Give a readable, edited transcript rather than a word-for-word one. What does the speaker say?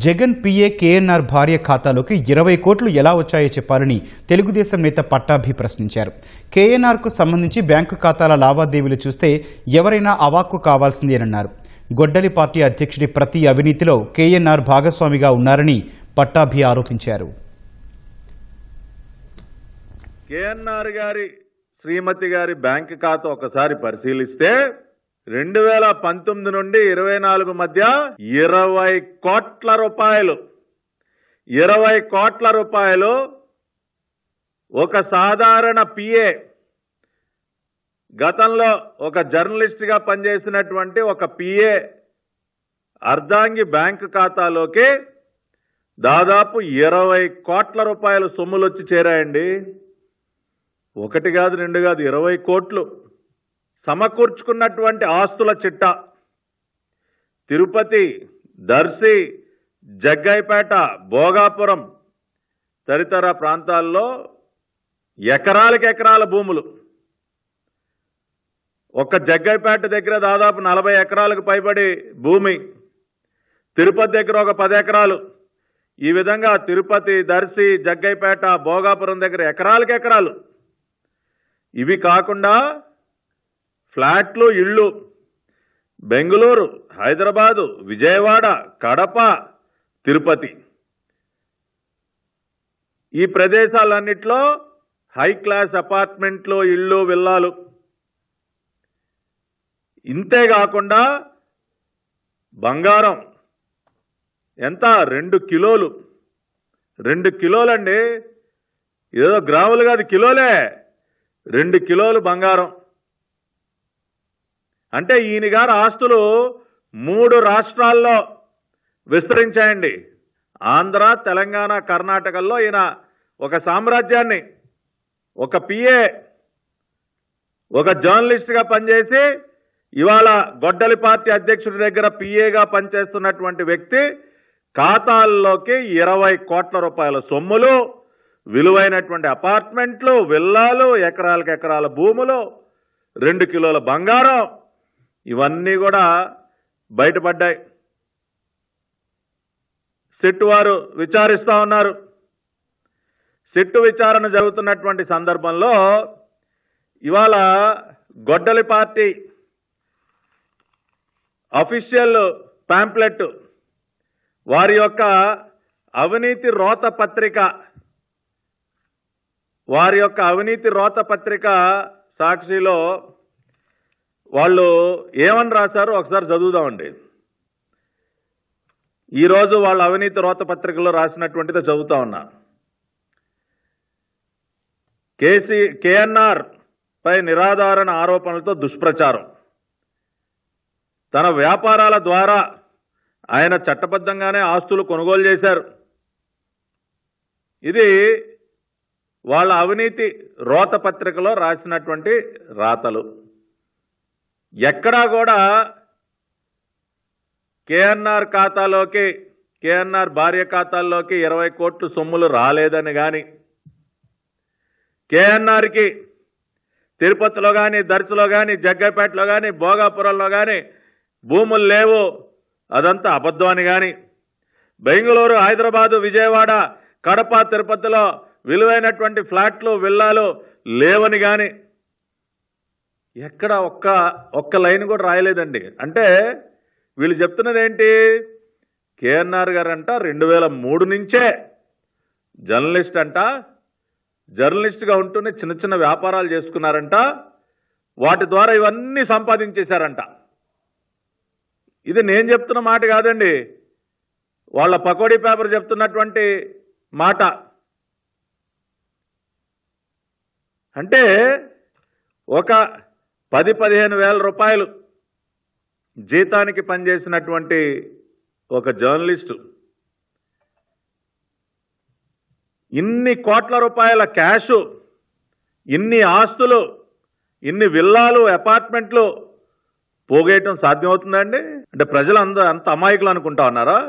Jagan PA KNR భార్య ఖాతాలోకి 20 కోట్లు ఎలా వచ్చాయో చెప్పాలని తెలుగుదేశం నేత పట్టాభి ప్రశ్నించారు. కేఎన్ఆర్కు సంబంధించి బ్యాంకు ఖాతాల లావాదేవీలు చూస్తే ఎవరైనా అవాక్కు కావాల్సిందేనన్నారు. గొడ్డలి పార్టీ అధ్యక్షుడి ప్రతి అవినీతిలో కేఎన్ఆర్ భాగస్వామిగా ఉన్నారని పట్టాభి ఆరోపించారు. కేఎన్ఆర్ గారి శ్రీమతి గారి బ్యాంకు ఖాతా ఒకసారి పరిశీలిస్తే 2019 నుండి 24 మధ్య 20 కోట్ల రూపాయలు ఒక సాధారణ పిఏ, గతంలో ఒక జర్నలిస్ట్గా పనిచేసినటువంటి ఒక పిఏ అర్ధాంగి బ్యాంకు ఖాతాలోకి దాదాపు 20 కోట్ల రూపాయల సొమ్ములు వచ్చి చేరాయండి. ఒకటి కాదు, రెండు కాదు, 20 కోట్లు సమకూర్చుకున్నటువంటి ఆస్తుల చిట్టా తిరుపతి, దర్శి, జగ్గైపేట, భోగాపురం తదితర ప్రాంతాల్లో ఎకరాలకు ఎకరాల భూములు. ఒక్క జగ్గైపేట దగ్గర దాదాపు 40 ఎకరాలకు పైబడి భూమి, తిరుపతి దగ్గర ఒక 10 ఎకరాలు. ఈ విధంగా తిరుపతి, దర్శి, జగ్గైపేట, భోగాపురం దగ్గర ఎకరాలకు ఎకరాలు. ఇవి కాకుండా ఫ్లాట్లు, ఇళ్ళు బెంగళూరు, హైదరాబాదు, విజయవాడ, కడప, తిరుపతి ఈ ప్రదేశాలన్నిట్లో హై క్లాస్ అపార్ట్మెంట్లు, ఇళ్ళు, విల్లాలు. ఇంతేకాకుండా బంగారం ఎంత? 2 కిలోలు. 2 కిలోలండి, ఏదో గ్రాములు కాదు, కిలోలే. 2 కిలోలు బంగారం. అంటే ఈయన గారి ఆస్తులు 3 రాష్ట్రాల్లో విస్తరించాయండి. ఆంధ్ర, తెలంగాణ, కర్ణాటకల్లో ఈయన ఒక సామ్రాజ్యాన్ని, ఒక పిఏ, ఒక జర్నలిస్ట్గా పనిచేసి ఇవాళ గొడ్డలి పార్టీ అధ్యక్షుడి దగ్గర పిఏగా పనిచేస్తున్నటువంటి వ్యక్తి ఖాతాల్లోకి 20 కోట్ల రూపాయల సొమ్ములు, విలువైనటువంటి అపార్ట్మెంట్లు, విల్లాలు, ఎకరాలకు ఎకరాల భూములు, 2 కిలోల బంగారం, ఇవన్నీ కూడా బయటపడ్డాయి. సిట్ వారు విచారిస్తూ ఉన్నారు. సిట్టు విచారణ జరుగుతున్నటువంటి సందర్భంలో ఇవాళ గొడ్డలి పార్టీ అఫీషియల్ పాంప్లెట్, వారి యొక్క అవినీతి రోత పత్రిక సాక్షిలో వాళ్ళు ఏమని రాశారో ఒకసారి చదువుదామండి. ఈరోజు వాళ్ళ అవినీతి రోత పత్రికలో రాసినటువంటిది చదువుతా ఉన్నా. కేఎన్ఆర్ పై నిరాధారణ ఆరోపణలతో దుష్ప్రచారం. తన వ్యాపారాల ద్వారా ఆయన చట్టబద్ధంగానే ఆస్తులు కొనుగోలు చేశారు. ఇది వాళ్ళ అవినీతి రోత పత్రికలో రాసినటువంటి రాతలు. ఎక్కడా కూడా కేఎన్ఆర్ ఖాతాలోకి, కేఎన్ఆర్ భార్య ఖాతాల్లోకి 20 కోట్లు సొమ్ములు రాలేదని కానీ, కేఎన్ఆర్కి తిరుపతిలో కానీ, దర్శిలో కానీ, జగ్గైపేటలో కానీ, భోగాపురంలో కానీ భూములు లేవు, అదంతా అబద్ధం అని కానీ, బెంగళూరు, హైదరాబాదు, విజయవాడ, కడప, తిరుపతిలో విలువైనటువంటి ఫ్లాట్లు, విల్లాలు లేవని కానీ ఎక్కడ ఒక్క లైన్ కూడా రాయలేదండి. అంటే వీళ్ళు చెప్తున్నది ఏంటి? కేఎన్ఆర్ గారంట 2003 నుంచే జర్నలిస్ట్ అంట, జర్నలిస్ట్గా ఉంటూనే చిన్న చిన్న వ్యాపారాలు చేసుకున్నారంట, వాటి ద్వారా ఇవన్నీ సంపాదించేశారంట. ఇది నేను చెప్తున్న మాట కాదండి, వాళ్ళ పకోడీ పేపర్ చెప్తున్నటువంటి మాట. అంటే ఒక 10-15 వేల రూపాయలు జీతానికి పనిచేసినటువంటి ఒక జర్నలిస్టు ఇన్ని కోట్ల రూపాయల క్యాషు, ఇన్ని ఆస్తులు, ఇన్ని విల్లాలు, అపార్ట్మెంట్లు పోగేయటం సాధ్యమవుతుందండి? అంటే ప్రజలు అంత అమాయకులు అనుకుంటా ఉన్నారా?